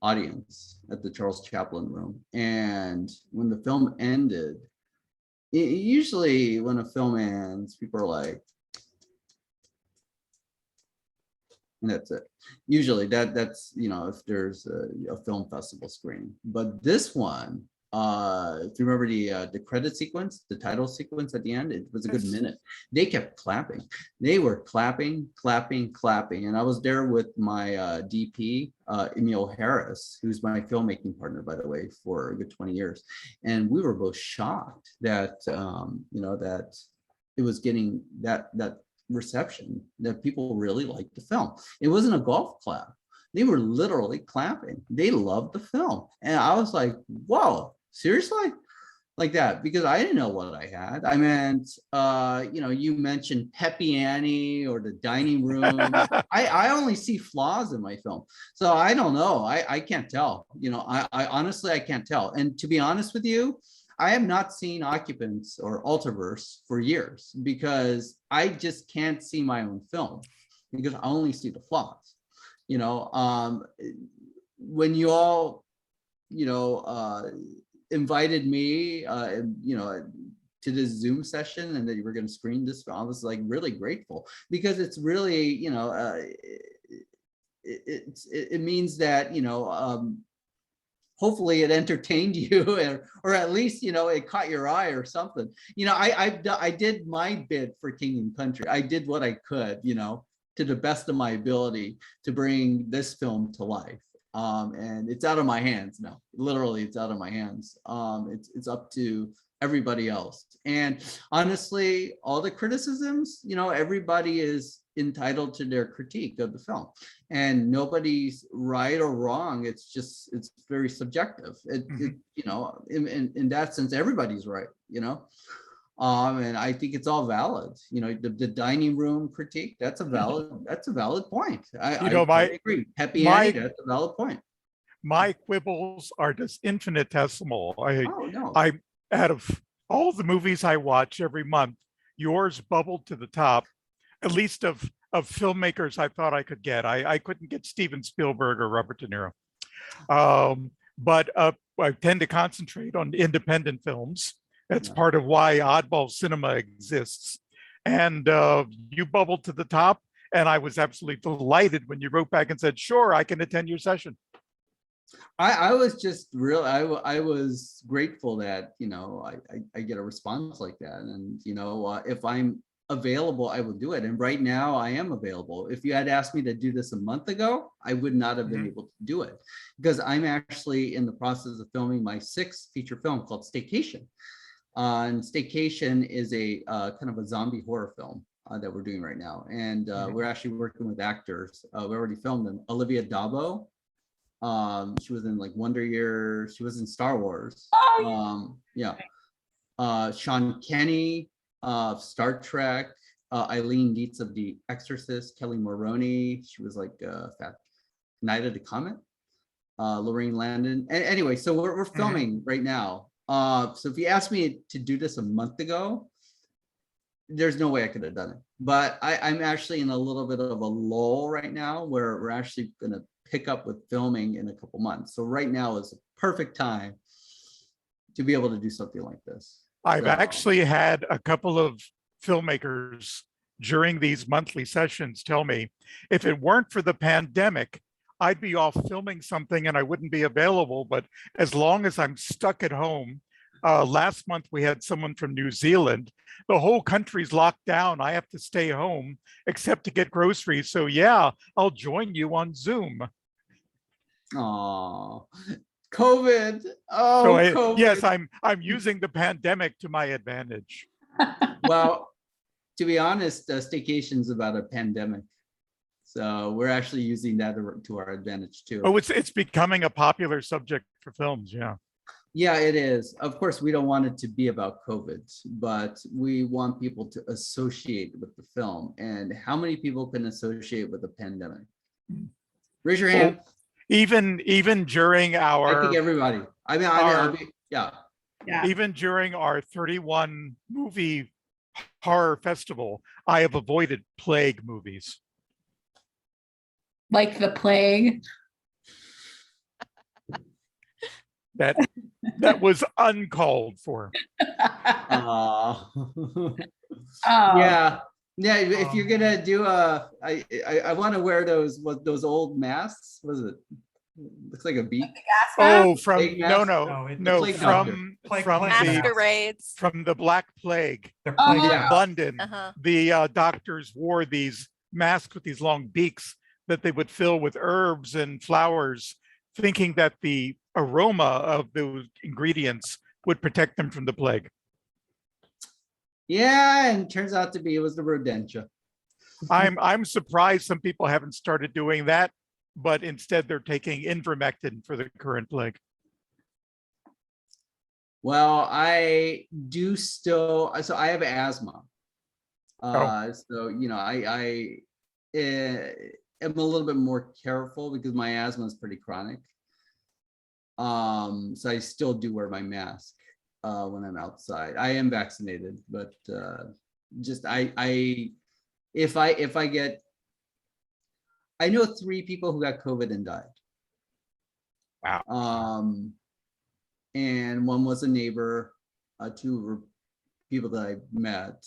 audience at the Charles Chaplin Room. And when the film ended, usually when a film ends, people are like, and that's it. Usually that's if there's a film festival screening. But this one, if you remember the credit sequence, the title sequence at the end, it was a good minute. They kept clapping. They were clapping, and I was there with my DP, Emil Harris, who's my filmmaking partner, by the way, for a good 20 years, and we were both shocked that that it was getting that reception, that people really liked the film. It wasn't a golf clap. They were literally clapping. They loved the film. And I was like, whoa, seriously? Like that, because I didn't know what I had. I meant, you mentioned Peppy Annie or the dining room. I only see flaws in my film. So I don't know. I can't tell. I honestly, I can't tell. And to be honest with you, I have not seen Occupants or Alterverse for years because I just can't see my own film because I only see the flaws. When you all, invited me, to this Zoom session and that you were going to screen this, I was like really grateful because it's really, it means that, hopefully it entertained you or at least, it caught your eye or something. I did my bit for King and Country. I did what I could, to the best of my ability to bring this film to life. And it's out of my hands now. Literally, it's out of my hands. It's up to everybody else. And honestly, all the criticisms, everybody is entitled to their critique of the film, and nobody's right or wrong. It's very subjective. In that sense, everybody's right. And I think it's all valid. The dining room critique, that's a valid point. I agree. Happy Annie, that's a valid point. My quibbles are just infinitesimal. No. I out of all the movies I watch every month, yours bubbled to the top, at least of filmmakers I thought I could get. I couldn't get Steven Spielberg or Robert De Niro. But I tend to concentrate on independent films. That's part of why Oddball Cinema exists. And you bubbled to the top, and I was absolutely delighted when you wrote back and said, sure, I can attend your session. I was just real. I was grateful that, I get a response like that. And, if I'm available, I will do it. And right now I am available. If you had asked me to do this a month ago, I would not have been able to do it because I'm actually in the process of filming my 6th feature film called Staycation. And Staycation is a kind of a zombie horror film that we're doing right now. And we're actually working with actors. We already filmed them. Olivia Dabo She was in like Wonder Years. She was in Star Wars. Oh, Yeah. Sean Kenny of Star Trek. Eileen Dietz of The Exorcist. Kelly Maroney. She was like Fat Night of the Comet. Lorraine Landon. Anyway, so we're filming right now. So if you asked me to do this a month ago, there's no way I could have done it. But I'm actually in a little bit of a lull right now where we're actually going to pick up with filming in a couple months. So right now is a perfect time to be able to do something like this. I've actually had a couple of filmmakers during these monthly sessions tell me, if it weren't for the pandemic, I'd be off filming something and I wouldn't be available. But as long as I'm stuck at home, last month we had someone from New Zealand. The whole country's locked down. I have to stay home except to get groceries. So yeah, I'll join you on Zoom. Oh, COVID. COVID. Yes, I'm using the pandemic to my advantage. Well, to be honest, staycation's about a pandemic. So we're actually using that to our advantage too. Oh, it's becoming a popular subject for films, yeah. Yeah, it is. Of course, we don't want it to be about COVID, but we want people to associate with the film. And how many people can associate with a pandemic? Raise your hand. Even during our, I think everybody. Yeah. Even during our 31 movie horror festival, I have avoided plague movies. like the plague. That was uncalled for. Yeah. If you're gonna do I want to wear those old masks. Was it? Looks like a beak. Oh, from masquerades from the Black Plague. London. The doctors wore these masks with these long beaks that they would fill with herbs and flowers, thinking that the aroma of those ingredients would protect them from the plague. Yeah, and turns out to be it was the rodentia. I'm surprised some people haven't started doing that, but instead they're taking ivermectin for the current plague. Well, I do still, so I have asthma. So, you know, I am a little bit more careful because my asthma is pretty chronic. So I still do wear my mask when I'm outside. I am vaccinated, but just if I get, I know 3 people who got COVID and died. Wow. And one was a neighbor, 2 were people that I met.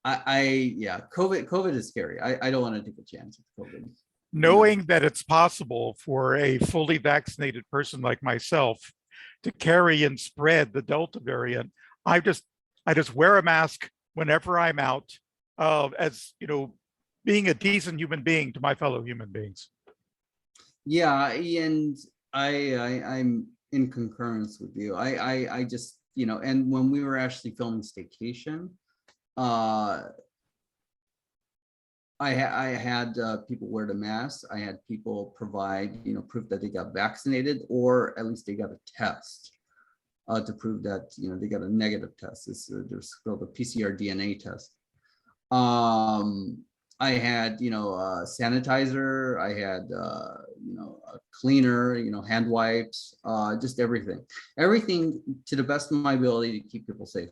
COVID is scary. I don't want to take a chance with COVID. Knowing that it's possible for a fully vaccinated person like myself to carry and spread the Delta variant, I just wear a mask whenever I'm out, as you know, being a decent human being to my fellow human beings. Yeah, and I'm in concurrence with you. I just, you know, and when we were actually filming Staycation, I had people wear the mask. I had people provide, you know, proof that they got vaccinated, or at least they got a test to prove that, you know, they got a negative test. There's called a PCR DNA test. I had, you know, sanitizer. I had, you know, a cleaner, you know, hand wipes, just everything to the best of my ability to keep people safe.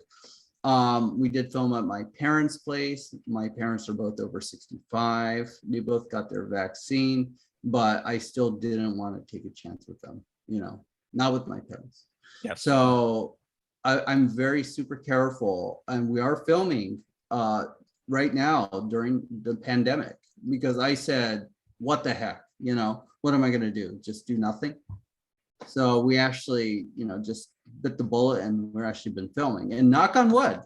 We did film at my parents' place. My parents are both over 65. They both got their vaccine, but I still didn't want to take a chance with them, you know, not with my parents. Yes. So I'm very super careful, and we are filming right now during the pandemic because I said, what the heck, you know, what am I going to do? Just do nothing? So we actually, you know, just bit the bullet, and we're actually been filming, and knock on wood,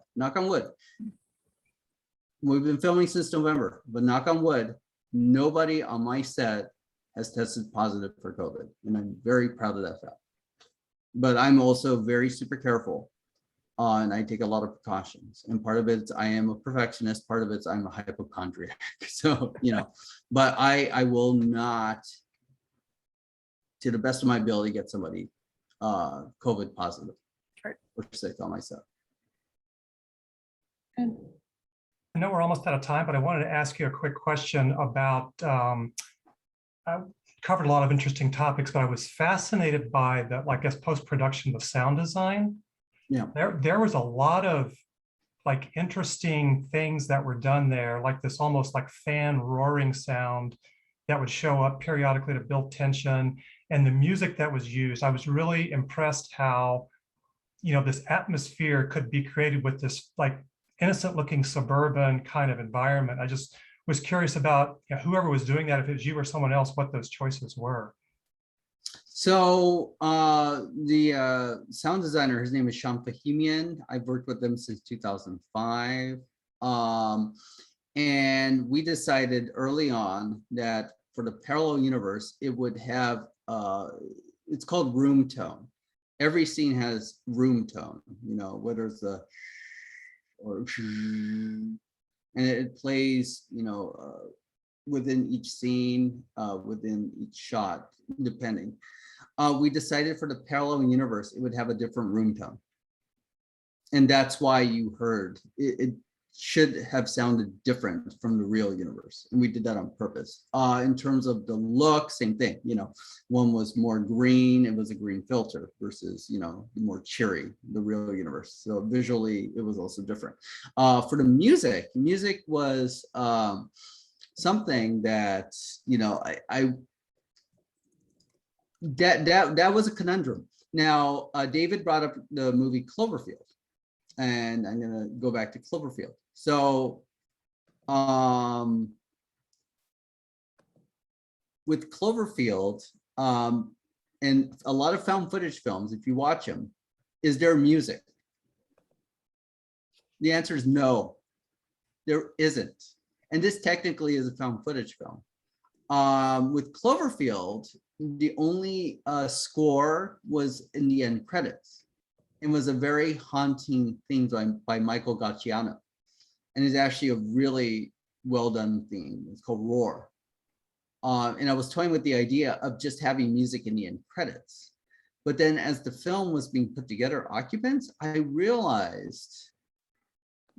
we've been filming since November, but knock on wood, nobody on my set has tested positive for COVID. And I'm very proud of that fact. But I'm also very super careful and I take a lot of precautions. And part of it, I am a perfectionist. Part of it, I'm a hypochondriac. So, but I will not, to the best of my ability, get somebody COVID positive or sick on myself. Good. I know we're almost out of time, but I wanted to ask you a quick question about, I covered a lot of interesting topics, but I was fascinated by the, I guess, post-production of sound design. Yeah. There was a lot of like interesting things that were done there, like this almost like fan roaring sound that would show up periodically to build tension, and the music that was used. I was really impressed how, this atmosphere could be created with this like innocent looking suburban kind of environment. I just was curious about whoever was doing that, if it was you or someone else, what those choices were. So the sound designer, his name is Sean Fahimian. I've worked with him since 2005. And we decided early on that for the parallel universe, it would have, it's called room tone. Every scene has room tone, whether it's the, or, and it plays, within each scene, within each shot, depending. We decided for the parallel universe, it would have a different room tone. And that's why you heard it should have sounded different from the real universe. And we did that on purpose. In terms of the look, same thing, one was more green, it was a green filter versus, more cheery, the real universe. So visually, it was also different. For the music was something that, that was a conundrum. Now, David brought up the movie Cloverfield, and I'm gonna go back to Cloverfield. So, with Cloverfield, and a lot of found footage films, if you watch them, is there music? The answer is no, there isn't. And this technically is a found footage film. With Cloverfield, the only score was in the end credits. It was a very haunting theme by Michael Gacciano. And it's actually a really well done theme. It's called Roar. And I was toying with the idea of just having music in the end credits. But then as the film was being put together, Occupants, I realized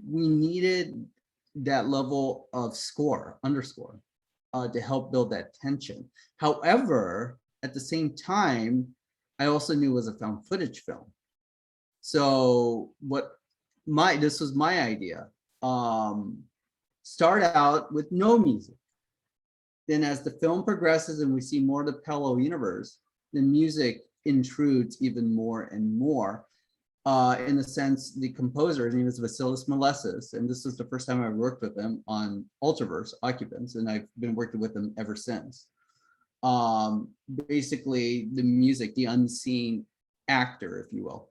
we needed that level of score, underscore, to help build that tension. However, at the same time, I also knew it was a found footage film. So this was my idea. Start out with no music. Then as the film progresses and we see more of the parallel universe, the music intrudes even more and more. In the sense, the composer, his name is Vasilis Malesis, and this was the first time I worked with him on Alterverse, Occupants, and I've been working with him ever since. Basically, the music, the unseen actor, if you will,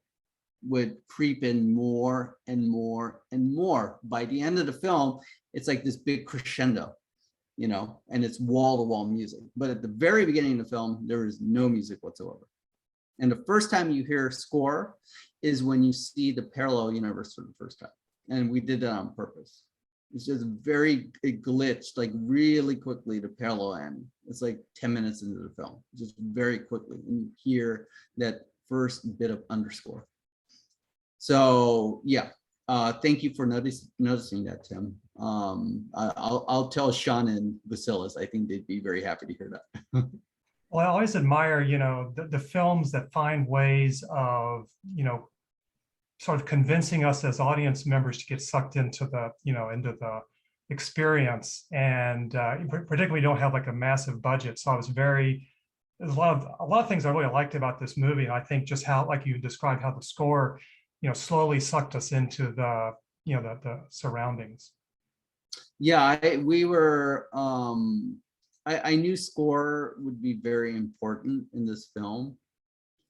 would creep in more and more and more. By the end of the film, it's like this big crescendo, and it's wall-to-wall music. But at the very beginning of the film, there is no music whatsoever. And the first time you hear score is when you see the parallel universe for the first time. And we did that on purpose. It's just it glitched like really quickly to parallel end. It's like 10 minutes into the film, just very quickly. And you hear that first bit of underscore. So yeah, thank you for noticing that, Tim. I'll tell Sean and Vasilis, I think they'd be very happy to hear that. Well, I always admire, the films that find ways of, sort of convincing us as audience members to get sucked into the, into the experience, and particularly don't have like a massive budget. So there's a lot of things I really liked about this movie. And I think just how, like you described, how the score, slowly sucked us into the, the surroundings. Yeah, I knew score would be very important in this film,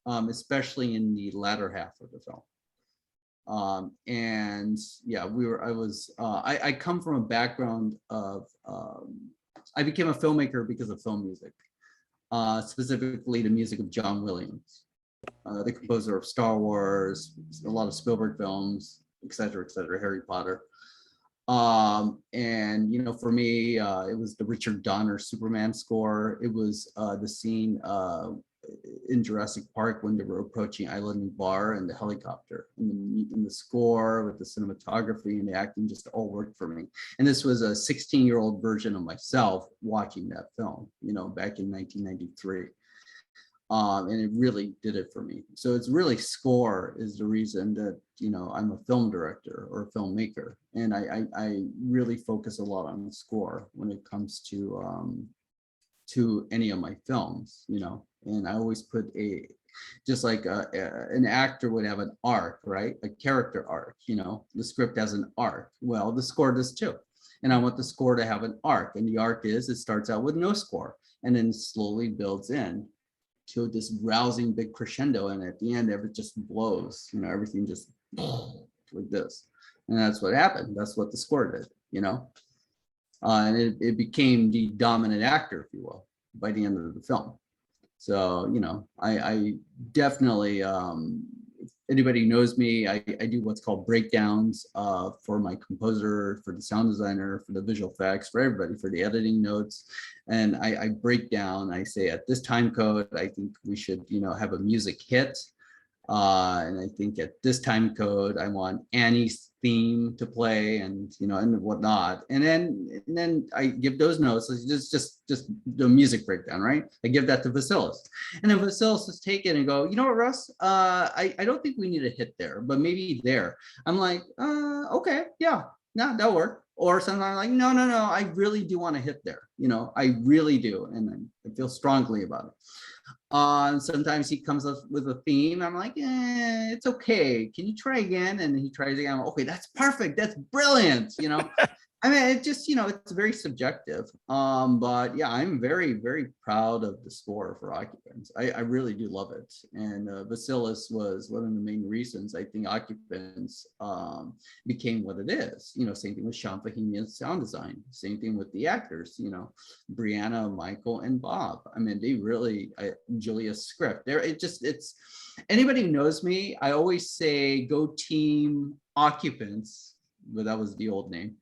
especially in the latter half of the film. And yeah, I come from a background of, I became a filmmaker because of film music, specifically the music of John Williams. the composer of Star Wars, a lot of Spielberg films, et cetera, Harry Potter. And for me, it was the Richard Donner Superman score. It was the scene in Jurassic Park when they were approaching Island Bar and the helicopter, and the score with the cinematography and the acting just all worked for me. And this was a 16-year-old version of myself watching that film, back in 1993. And it really did it for me. So it's really score is the reason that, I'm a film director or a filmmaker. And I really focus a lot on the score when it comes to any of my films, and I always put just like an actor would have an arc, right? A character arc, the script has an arc. Well, the score does too. And I want the score to have an arc. And the arc is, it starts out with no score and then slowly builds in to this rousing big crescendo. And at the end, it just blows, everything just like this. And that's what happened. That's what the score did, and it became the dominant actor, if you will, by the end of the film. So, I definitely, if anybody knows me, I do what's called breakdowns for my composer, for the sound designer, for the visual effects, for everybody, for the editing notes. And I break down, I say at this time code, I think we should, have a music hit. And I think at this time code, I want Annie's theme to play and, and whatnot. And then I give those notes. It's just the music breakdown, right? I give that to Vasilis. And then Vasilis is take it and go, you know what, Russ, I don't think we need a hit there, but maybe there. I'm like, okay, yeah, no, that'll work. Or sometimes I'm like, no, I really do want to hit there. I really do. And I feel strongly about it. Sometimes he comes up with a theme. I'm like, it's okay. Can you try again? And he tries again. Okay, that's perfect. That's brilliant. I mean, it just, it's very subjective. But yeah, I'm very, very proud of the score for Occupants. I really do love it. And Vasilis was one of the main reasons I think Occupants became what it is. Same thing with Sean Fahimian's sound design. Same thing with the actors, Brianna, Michael, and Bob. I mean, they really, Julia's script there. It's anybody who knows me, I always say go team Occupants, but that was the old name.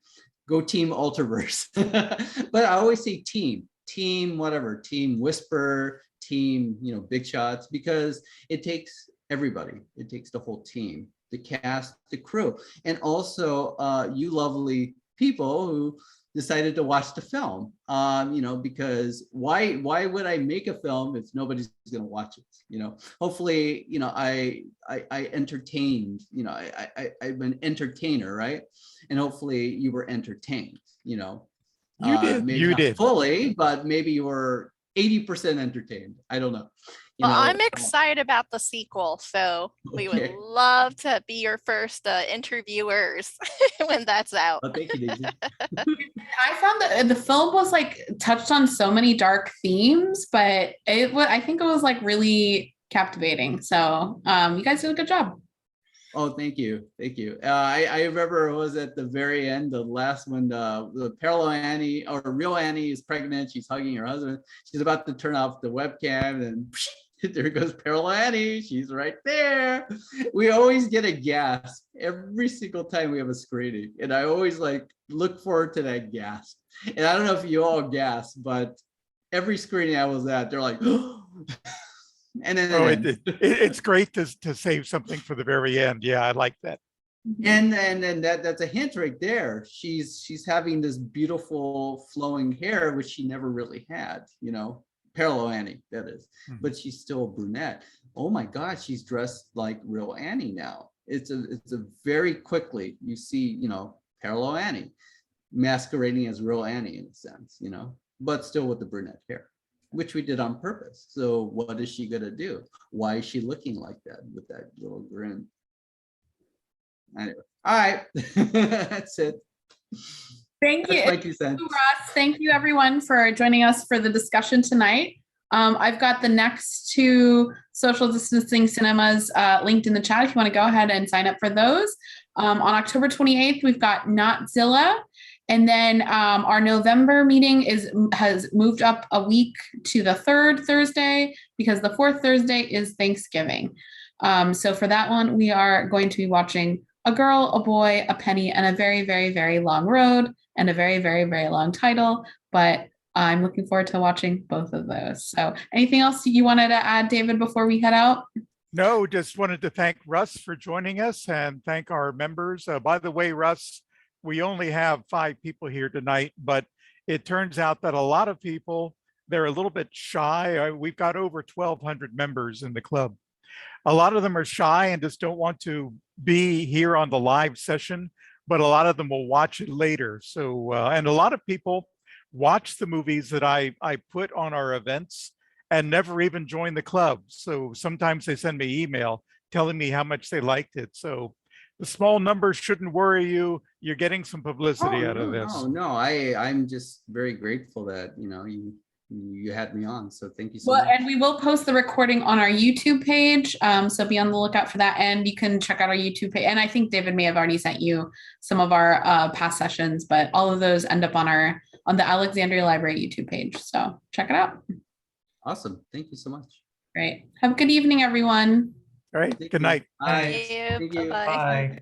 Go team Alterverse. But I always say team whatever, team Whisper, team, Big Shots, because it takes everybody. It takes the whole team, the cast, the crew, and also you lovely people who decided to watch the film. Because why would I make a film if nobody's going to watch it? Hopefully, I entertained, I'm an entertainer, right? And hopefully you were entertained, You did. Maybe You not did. fully, but maybe you were 80% entertained. I don't know. Well, I'm excited about the sequel, so we would love to be your first interviewers when that's out. Oh, thank you, Daisy. I found that the film was touched on so many dark themes, but I think it was really captivating. So you guys did a good job. Oh, thank you. I remember it was at the very end, the last one, the parallel Annie or real Annie is pregnant. She's hugging her husband. She's about to turn off the webcam and there goes parallel Annie. She's right there. We always get a gasp every single time we have a screening. And I always look forward to that gasp. And I don't know if you all gasp, but every screening I was at, they're like, and then it's great to save something for the very end. Yeah, I like that. And that's a hint right there. She's having this beautiful flowing hair, which she never really had, parallel Annie, that is. But she's still a brunette. Oh my God, she's dressed like real Annie now. It's a very quickly you see, parallel Annie masquerading as real Annie in a sense, but still with the brunette hair, which we did on purpose. So what is she gonna do? Why is she looking like that with that little grin? Anyway, all right, that's it. Thank you. Thank you, Russ. Thank you, everyone, for joining us for the discussion tonight. I've got the next two social distancing cinemas linked in the chat if you want to go ahead and sign up for those. On October 28th, we've got Notzilla, And then our November meeting has moved up a week to the third Thursday because the fourth Thursday is Thanksgiving. So for that one, we are going to be watching A Girl, a Boy, a Penny, and a very, very, very long road and a very, very, very long title. But I'm looking forward to watching both of those. So anything else you wanted to add, David, before we head out? No, just wanted to thank Russ for joining us and thank our members. By the way, Russ, we only have 5 people here tonight, but it turns out that a lot of people, they're a little bit shy. We've got over 1,200 members in the club. A lot of them are shy and just don't want to be here on the live session, but a lot of them will watch it later. So, and a lot of people watch the movies that I put on our events and never even join the club. So sometimes they send me email telling me how much they liked it. So the small numbers shouldn't worry you. You're getting some publicity out of this. No, I'm just very grateful that, you know, you had me on. So thank you so much. And we will post the recording on our YouTube page. So be on the lookout for that. And you can check out our YouTube page. And I think David may have already sent you some of our past sessions, but all of those end up on the Alexandria Library YouTube page. So check it out. Awesome. Thank you so much. Great. Have a good evening, everyone. All right. Good night. Bye. Thank you. Thank you. Bye-bye. Bye.